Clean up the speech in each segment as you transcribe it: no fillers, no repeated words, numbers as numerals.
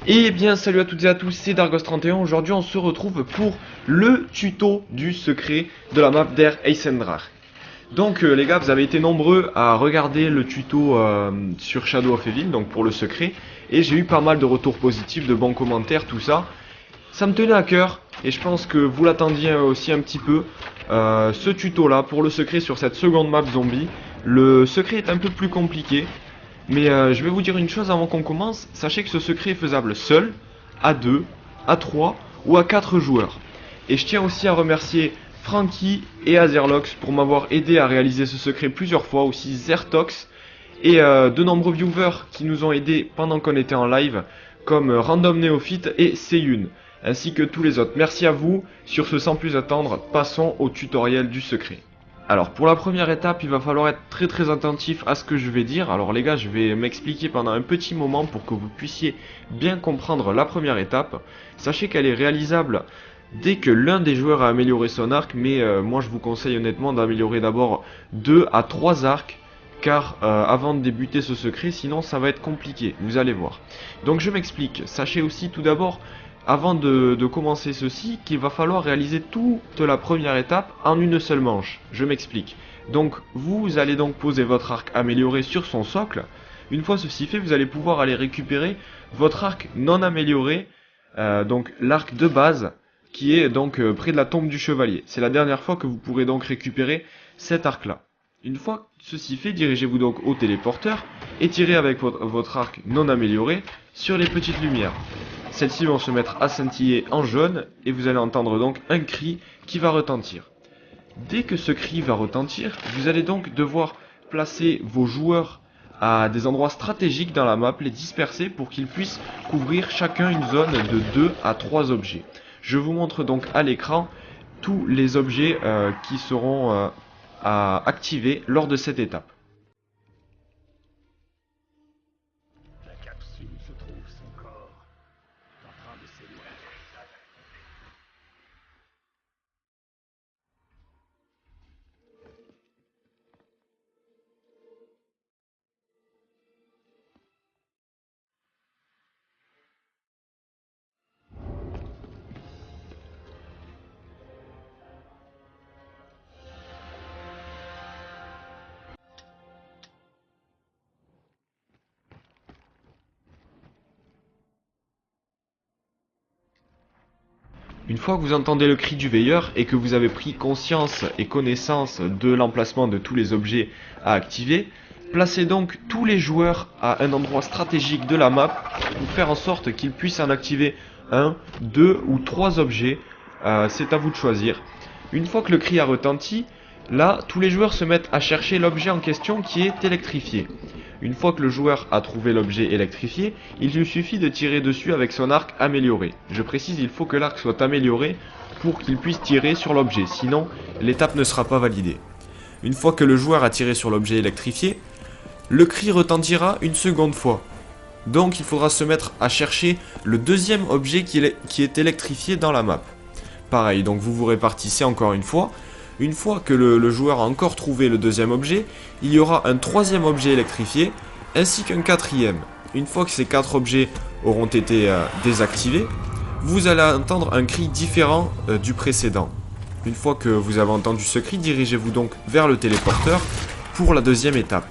Et bien salut à toutes et à tous, c'est Dargos31. Aujourd'hui on se retrouve pour le tuto du secret de la map der Eisendrache. Donc les gars, vous avez été nombreux à regarder le tuto sur Shadow of Evil, donc pour le secret. Et j'ai eu pas mal de retours positifs, de bons commentaires, tout ça. Ça me tenait à cœur et je pense que vous l'attendiez aussi un petit peu. Ce tuto là pour le secret sur cette seconde map zombie. Le secret est un peu plus compliqué. Mais je vais vous dire une chose avant qu'on commence, sachez que ce secret est faisable seul, à 2, à 3 ou à 4 joueurs. Et je tiens aussi à remercier Franky et Azerlox pour m'avoir aidé à réaliser ce secret plusieurs fois, aussi Zertox et de nombreux viewers qui nous ont aidés pendant qu'on était en live, comme Random Néophyte et Seyun, ainsi que tous les autres. Merci à vous. Sur ce, sans plus attendre, passons au tutoriel du secret. Alors pour la première étape, il va falloir être très attentif à ce que je vais dire. Alors les gars, je vais m'expliquer pendant un petit moment pour que vous puissiez bien comprendre la première étape. Sachez qu'elle est réalisable dès que l'un des joueurs a amélioré son arc, mais moi je vous conseille honnêtement d'améliorer d'abord 2 à 3 arcs, car avant de débuter ce secret, sinon ça va être compliqué, vous allez voir. Donc je m'explique, sachez aussi tout d'abord, avant de commencer ceci, qu'il va falloir réaliser toute la première étape en une seule manche. Je m'explique. Donc vous allez donc poser votre arc amélioré sur son socle. Une fois ceci fait, vous allez pouvoir aller récupérer votre arc non amélioré, donc l'arc de base, qui est donc près de la tombe du chevalier. C'est la dernière fois que vous pourrez donc récupérer cet arc là. Une fois ceci fait, dirigez-vous donc au téléporteur et tirez avec votre arc non amélioré sur les petites lumières. Celles-ci vont se mettre à scintiller en jaune et vous allez entendre donc un cri qui va retentir. Dès que ce cri va retentir, vous allez donc devoir placer vos joueurs à des endroits stratégiques dans la map, les disperser pour qu'ils puissent couvrir chacun une zone de 2 à 3 objets. Je vous montre donc à l'écran tous les objets qui seront à activer lors de cette étape. La capsule se trouve son corps est en train de s'éloigner. Une fois que vous entendez le cri du veilleur et que vous avez pris conscience et connaissance de l'emplacement de tous les objets à activer, placez donc tous les joueurs à un endroit stratégique de la map pour faire en sorte qu'ils puissent en activer 1, 2 ou 3 objets, c'est à vous de choisir. Une fois que le cri a retenti, là tous les joueurs se mettent à chercher l'objet en question qui est électrifié. Une fois que le joueur a trouvé l'objet électrifié, il lui suffit de tirer dessus avec son arc amélioré. Je précise, il faut que l'arc soit amélioré pour qu'il puisse tirer sur l'objet, sinon l'étape ne sera pas validée. Une fois que le joueur a tiré sur l'objet électrifié, le cri retentira une seconde fois. Donc il faudra se mettre à chercher le deuxième objet qui est électrifié dans la map. Pareil, donc vous vous répartissez encore une fois. Une fois que le joueur a encore trouvé le deuxième objet, il y aura un troisième objet électrifié, ainsi qu'un quatrième. Une fois que ces 4 objets auront été désactivés, vous allez entendre un cri différent du précédent. Une fois que vous avez entendu ce cri, dirigez-vous donc vers le téléporteur pour la deuxième étape.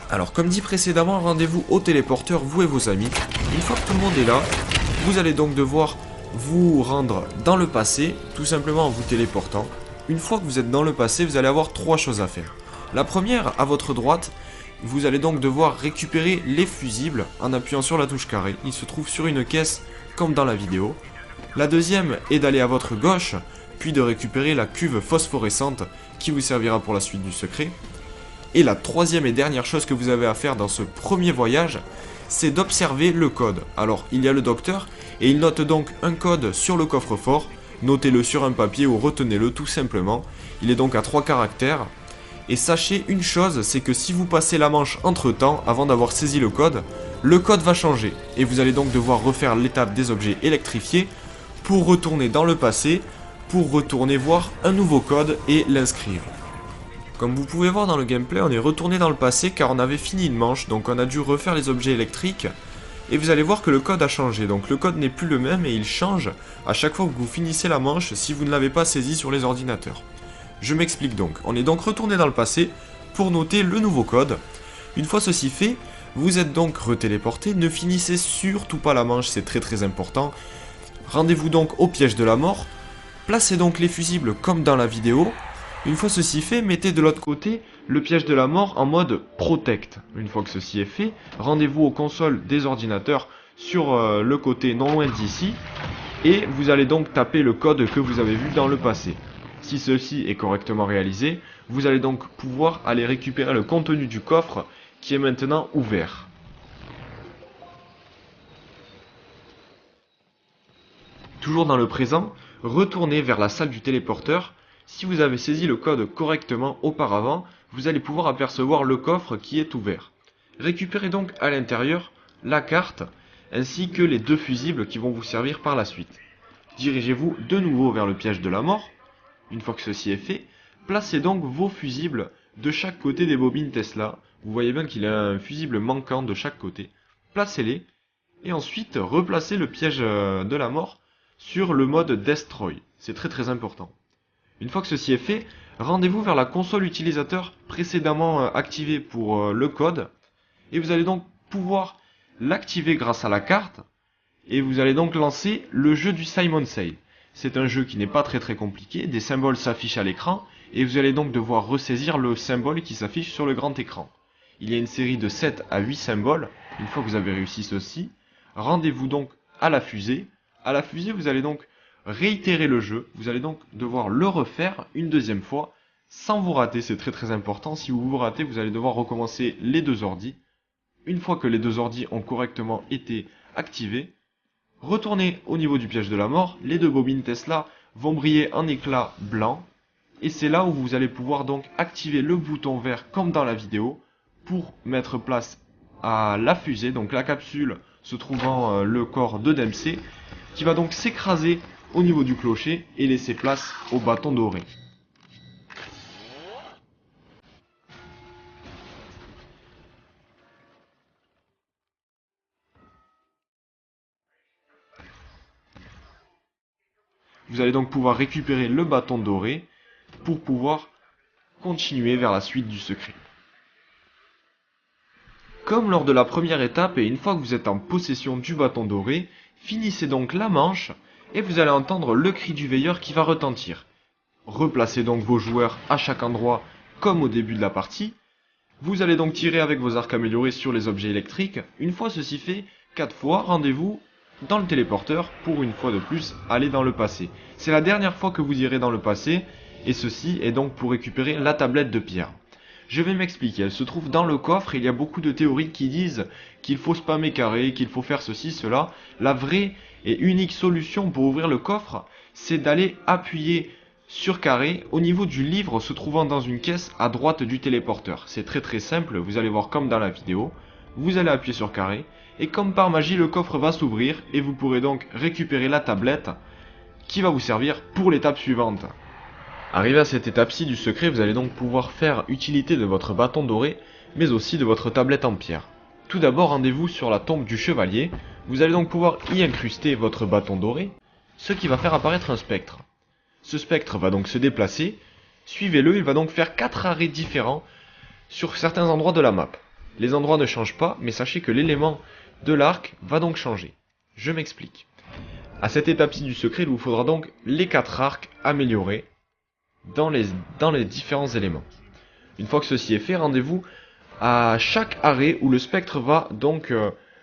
Alors comme dit précédemment, rendez-vous au téléporteur, vous et vos amis. Une fois que tout le monde est là, vous allez donc devoir vous rendre dans le passé, tout simplement en vous téléportant. Une fois que vous êtes dans le passé, vous allez avoir 3 choses à faire. La première, à votre droite, vous allez donc devoir récupérer les fusibles en appuyant sur la touche carré. Il se trouve sur une caisse, comme dans la vidéo. La deuxième est d'aller à votre gauche, puis de récupérer la cuve phosphorescente qui vous servira pour la suite du secret. Et la troisième et dernière chose que vous avez à faire dans ce premier voyage, c'est d'observer le code. Alors, il y a le docteur, et il note donc un code sur le coffre-fort. Notez-le sur un papier ou retenez-le tout simplement. Il est donc à 3 caractères. Et sachez une chose, c'est que si vous passez la manche entre temps, avant d'avoir saisi le code va changer. Et vous allez donc devoir refaire l'étape des objets électrifiés pour retourner dans le passé, pour retourner voir un nouveau code et l'inscrire. Comme vous pouvez voir dans le gameplay, on est retourné dans le passé car on avait fini une manche, donc on a dû refaire les objets électriques. Et vous allez voir que le code a changé, donc le code n'est plus le même et il change à chaque fois que vous finissez la manche si vous ne l'avez pas saisi sur les ordinateurs. Je m'explique donc, on est donc retourné dans le passé pour noter le nouveau code. Une fois ceci fait, vous êtes donc retéléporté, ne finissez surtout pas la manche, c'est très important. Rendez-vous donc au piège de la mort, placez donc les fusibles comme dans la vidéo. Une fois ceci fait, mettez de l'autre côté le piège de la mort en mode Protect. Une fois que ceci est fait, rendez-vous aux consoles des ordinateurs sur le côté non loin d'ici et vous allez donc taper le code que vous avez vu dans le passé. Si ceci est correctement réalisé, vous allez donc pouvoir aller récupérer le contenu du coffre qui est maintenant ouvert. Toujours dans le présent, retournez vers la salle du téléporteur. Si vous avez saisi le code correctement auparavant, vous allez pouvoir apercevoir le coffre qui est ouvert. Récupérez donc à l'intérieur la carte ainsi que les deux fusibles qui vont vous servir par la suite. Dirigez-vous de nouveau vers le piège de la mort. Une fois que ceci est fait, placez donc vos fusibles de chaque côté des bobines Tesla. Vous voyez bien qu'il y a un fusible manquant de chaque côté. Placez-les et ensuite replacez le piège de la mort sur le mode Destroy. C'est très important. Une fois que ceci est fait, rendez-vous vers la console utilisateur précédemment activée pour le code et vous allez donc pouvoir l'activer grâce à la carte et vous allez donc lancer le jeu du Simon Says. C'est un jeu qui n'est pas très compliqué, des symboles s'affichent à l'écran et vous allez donc devoir ressaisir le symbole qui s'affiche sur le grand écran. Il y a une série de 7 à 8 symboles. Une fois que vous avez réussi ceci, rendez-vous donc à la fusée. À la fusée, vous allez donc réitérer le jeu. Vous allez donc devoir le refaire une deuxième fois sans vous rater. C'est très important. Si vous vous ratez, vous allez devoir recommencer les deux ordis. Une fois que les deux ordis ont correctement été activés, retournez au niveau du piège de la mort. Les deux bobines Tesla vont briller en éclat blanc. Et c'est là où vous allez pouvoir donc activer le bouton vert comme dans la vidéo pour mettre place à la fusée, donc la capsule se trouvant le corps de Dempsey, qui va donc s'écraser au niveau du clocher et laisser place au bâton doré. Vous allez donc pouvoir récupérer le bâton doré pour pouvoir continuer vers la suite du secret. Comme lors de la première étape et une fois que vous êtes en possession du bâton doré, finissez donc la manche et vous allez entendre le cri du veilleur qui va retentir. Replacez donc vos joueurs à chaque endroit comme au début de la partie. Vous allez donc tirer avec vos arcs améliorés sur les objets électriques. Une fois ceci fait, 4 fois, rendez-vous dans le téléporteur pour une fois de plus aller dans le passé. C'est la dernière fois que vous irez dans le passé et ceci est donc pour récupérer la tablette de pierre. Je vais m'expliquer, elle se trouve dans le coffre, il y a beaucoup de théories qui disent qu'il faut spammer carré, qu'il faut faire ceci, cela. La vraie et unique solution pour ouvrir le coffre, c'est d'aller appuyer sur carré au niveau du livre se trouvant dans une caisse à droite du téléporteur. C'est très simple, vous allez voir comme dans la vidéo. Vous allez appuyer sur carré et comme par magie le coffre va s'ouvrir et vous pourrez donc récupérer la tablette qui va vous servir pour l'étape suivante. Arrivé à cette étape-ci du secret, vous allez donc pouvoir faire utilité de votre bâton doré, mais aussi de votre tablette en pierre. Tout d'abord, rendez-vous sur la tombe du chevalier. Vous allez donc pouvoir y incruster votre bâton doré, ce qui va faire apparaître un spectre. Ce spectre va donc se déplacer. Suivez-le, il va donc faire 4 arrêts différents sur certains endroits de la map. Les endroits ne changent pas, mais sachez que l'élément de l'arc va donc changer. Je m'explique. À cette étape-ci du secret, il vous faudra donc les 4 arcs améliorés dans les différents éléments. Une fois que ceci est fait, rendez-vous à chaque arrêt où le spectre va donc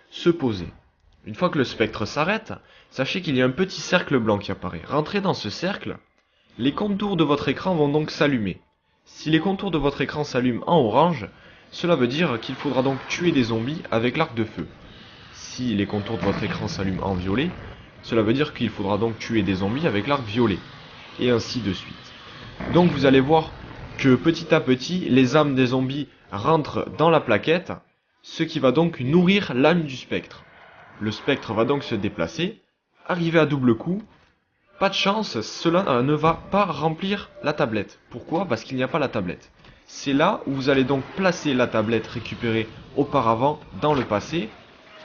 se poser. Une fois que le spectre s'arrête, sachez qu'il y a un petit cercle blanc qui apparaît. Rentrez dans ce cercle, les contours de votre écran vont donc s'allumer. Si les contours de votre écran s'allument en orange, cela veut dire qu'il faudra donc tuer des zombies avec l'arc de feu. Si les contours de votre écran s'allument en violet, cela veut dire qu'il faudra donc tuer des zombies avec l'arc violet. Et ainsi de suite. Donc vous allez voir que petit à petit, les âmes des zombies rentrent dans la plaquette, ce qui va donc nourrir l'âme du spectre. Le spectre va donc se déplacer, arriver à double coup. Pas de chance, cela ne va pas remplir la tablette. Pourquoi? Parce qu'il n'y a pas la tablette. C'est là où vous allez donc placer la tablette récupérée auparavant dans le passé,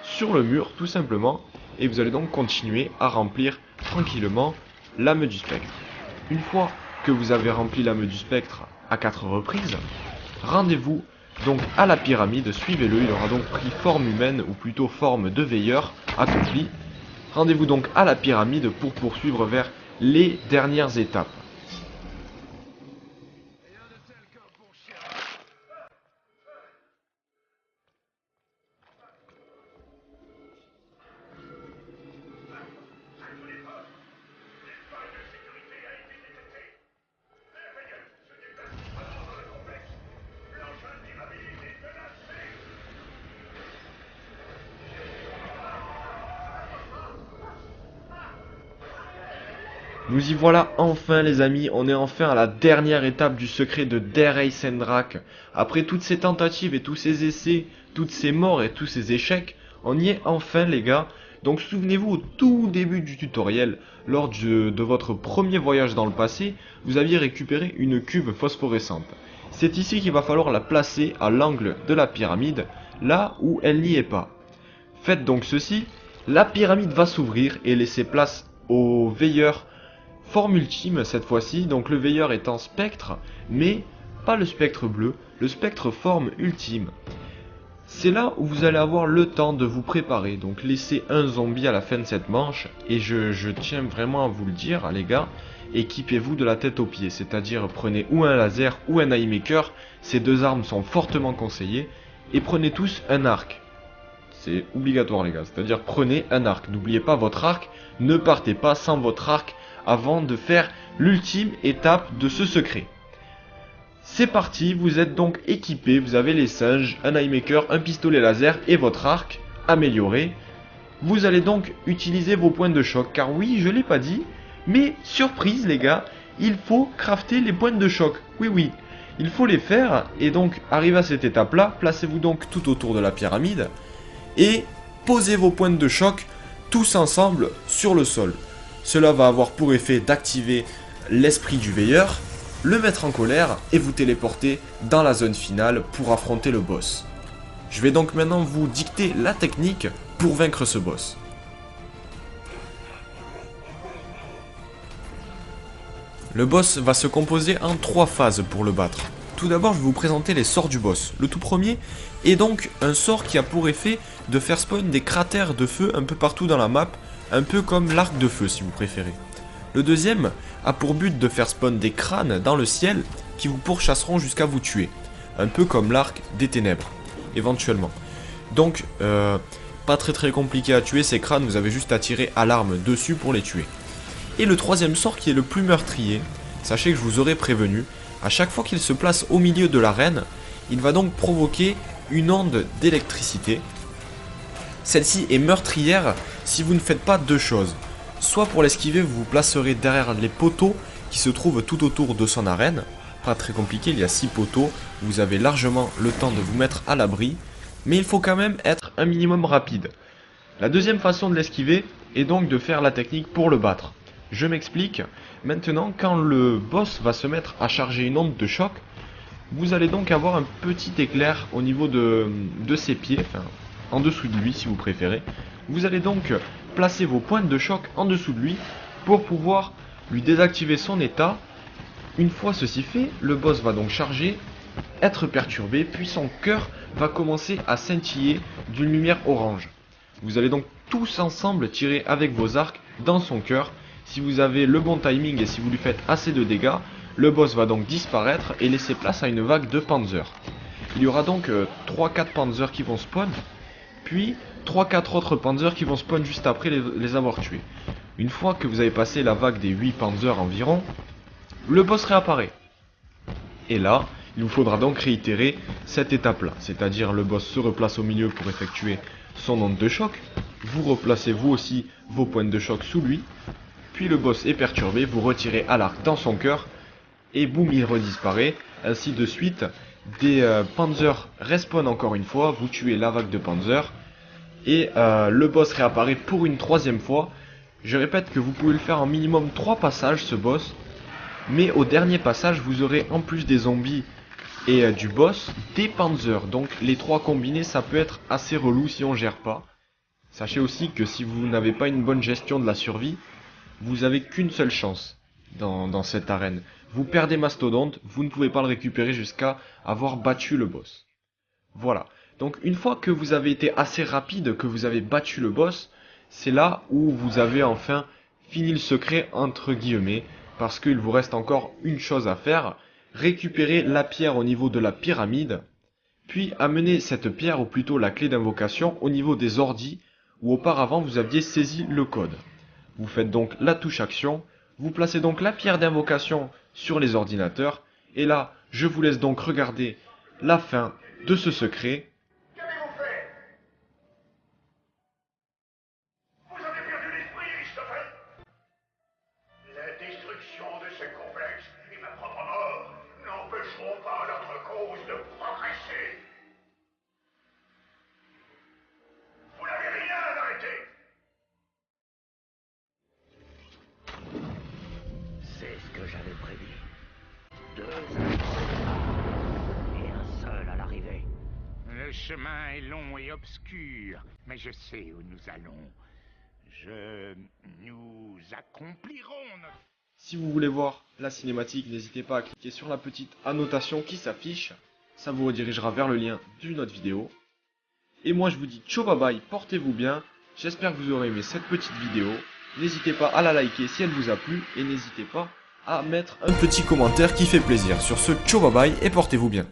sur le mur tout simplement, et vous allez donc continuer à remplir tranquillement l'âme du spectre. Une fois que vous avez rempli l'âme du spectre à 4 reprises, rendez-vous donc à la pyramide, suivez-le, il aura donc pris forme humaine ou plutôt forme de veilleur accompli. Rendez-vous donc à la pyramide pour poursuivre vers les dernières étapes. Nous y voilà enfin les amis, on est enfin à la dernière étape du secret de Der Eisendrache. Après toutes ces tentatives et tous ces essais, toutes ces morts et tous ces échecs, on y est enfin les gars. Donc souvenez-vous au tout début du tutoriel, lors de votre premier voyage dans le passé, vous aviez récupéré une cuve phosphorescente. C'est ici qu'il va falloir la placer à l'angle de la pyramide, là où elle n'y est pas. Faites donc ceci, la pyramide va s'ouvrir et laisser place au veilleur forme ultime cette fois-ci, donc le veilleur est en spectre, mais pas le spectre bleu, le spectre forme ultime. C'est là où vous allez avoir le temps de vous préparer, donc laissez un zombie à la fin de cette manche, et je tiens vraiment à vous le dire les gars, équipez-vous de la tête aux pieds, c'est-à-dire prenez ou un laser ou un eye maker, ces deux armes sont fortement conseillées, et prenez tous un arc. C'est obligatoire les gars, c'est-à-dire prenez un arc, n'oubliez pas votre arc, ne partez pas sans votre arc, avant de faire l'ultime étape de ce secret. C'est parti, vous êtes donc équipé, vous avez les singes, un eye maker, un pistolet laser et votre arc amélioré. Vous allez donc utiliser vos points de choc, car oui, je l'ai pas dit, mais surprise les gars, il faut crafter les points de choc. Oui, il faut les faire, et donc arrivé à cette étape là, placez-vous donc tout autour de la pyramide, et posez vos points de choc tous ensemble sur le sol. Cela va avoir pour effet d'activer l'esprit du veilleur, le mettre en colère et vous téléporter dans la zone finale pour affronter le boss. Je vais donc maintenant vous dicter la technique pour vaincre ce boss. Le boss va se composer en 3 phases pour le battre. Tout d'abord, je vais vous présenter les sorts du boss. Le tout premier est donc un sort qui a pour effet de faire spawn des cratères de feu un peu partout dans la map, un peu comme l'arc de feu si vous préférez. Le deuxième a pour but de faire spawn des crânes dans le ciel qui vous pourchasseront jusqu'à vous tuer, un peu comme l'arc des ténèbres, éventuellement. Donc, pas très compliqué à tuer ces crânes, vous avez juste à tirer à l'arme dessus pour les tuer. Et le troisième sort qui est le plus meurtrier, sachez que je vous aurais prévenu, à chaque fois qu'il se place au milieu de l'arène, il va donc provoquer une onde d'électricité. Celle-ci est meurtrière si vous ne faites pas deux choses. Soit pour l'esquiver, vous vous placerez derrière les poteaux qui se trouvent tout autour de son arène. Pas très compliqué, il y a 6 poteaux, vous avez largement le temps de vous mettre à l'abri, mais il faut quand même être un minimum rapide. La deuxième façon de l'esquiver est donc de faire la technique pour le battre. Je m'explique, maintenant quand le boss va se mettre à charger une onde de choc, vous allez donc avoir un petit éclair au niveau de ses pieds, enfin en dessous de lui si vous préférez. Vous allez donc placer vos pointes de choc en dessous de lui pour pouvoir lui désactiver son état. Une fois ceci fait, le boss va donc charger, être perturbé, puis son cœur va commencer à scintiller d'une lumière orange. Vous allez donc tous ensemble tirer avec vos arcs dans son cœur. Si vous avez le bon timing et si vous lui faites assez de dégâts, le boss va donc disparaître et laisser place à une vague de panzers. Il y aura donc 3-4 panzers qui vont spawn, puis 3-4 autres panzers qui vont spawn juste après les avoir tués. Une fois que vous avez passé la vague des 8 panzers environ, le boss réapparaît. Et là, il vous faudra donc réitérer cette étape-là, c'est-à-dire le boss se replace au milieu pour effectuer son onde de choc, vous replacez vous aussi vos points de choc sous lui, puis le boss est perturbé, vous retirez à l'arc dans son cœur, et boum, il redisparaît, ainsi de suite. Des panzers respawn encore une fois, vous tuez la vague de panzers, et le boss réapparaît pour une troisième fois. Je répète que vous pouvez le faire en minimum 3 passages ce boss, mais au dernier passage vous aurez en plus des zombies et du boss des Panzers. Donc les trois combinés, ça peut être assez relou si on gère pas. Sachez aussi que si vous n'avez pas une bonne gestion de la survie, vous avez qu'une seule chance dans cette arène. Vous perdez Mastodonte, vous ne pouvez pas le récupérer jusqu'à avoir battu le boss. Voilà. Donc une fois que vous avez été assez rapide, que vous avez battu le boss, c'est là où vous avez enfin fini le secret entre guillemets, parce qu'il vous reste encore une chose à faire, récupérer la pierre au niveau de la pyramide, puis amener cette pierre, ou plutôt la clé d'invocation, au niveau des ordis, où auparavant vous aviez saisi le code. Vous faites donc la touche action, vous placez donc la pierre d'invocation sur les ordinateurs, et là, je vous laisse donc regarder la fin de ce secret. Qu'avez-vous fait? Vous avez perdu l'esprit, Christopher. La destruction de ce complexe et ma propre mort n'empêcheront pas notre cause de progresser. Vous n'avez rien à l'arrêter. C'est ce que j'avais prévu. 2 et un seul à l'arrivée. Le chemin est long et obscur, mais je sais où nous allons. Nous accomplirons notre... Si vous voulez voir la cinématique, n'hésitez pas à cliquer sur la petite annotation qui s'affiche. Ça vous redirigera vers le lien d'une autre vidéo. Et moi je vous dis ciao bye bye, portez-vous bien. J'espère que vous aurez aimé cette petite vidéo. N'hésitez pas à la liker si elle vous a plu. Et n'hésitez pas à mettre un petit commentaire qui fait plaisir. Sur ce, ciao bye bye et portez-vous bien.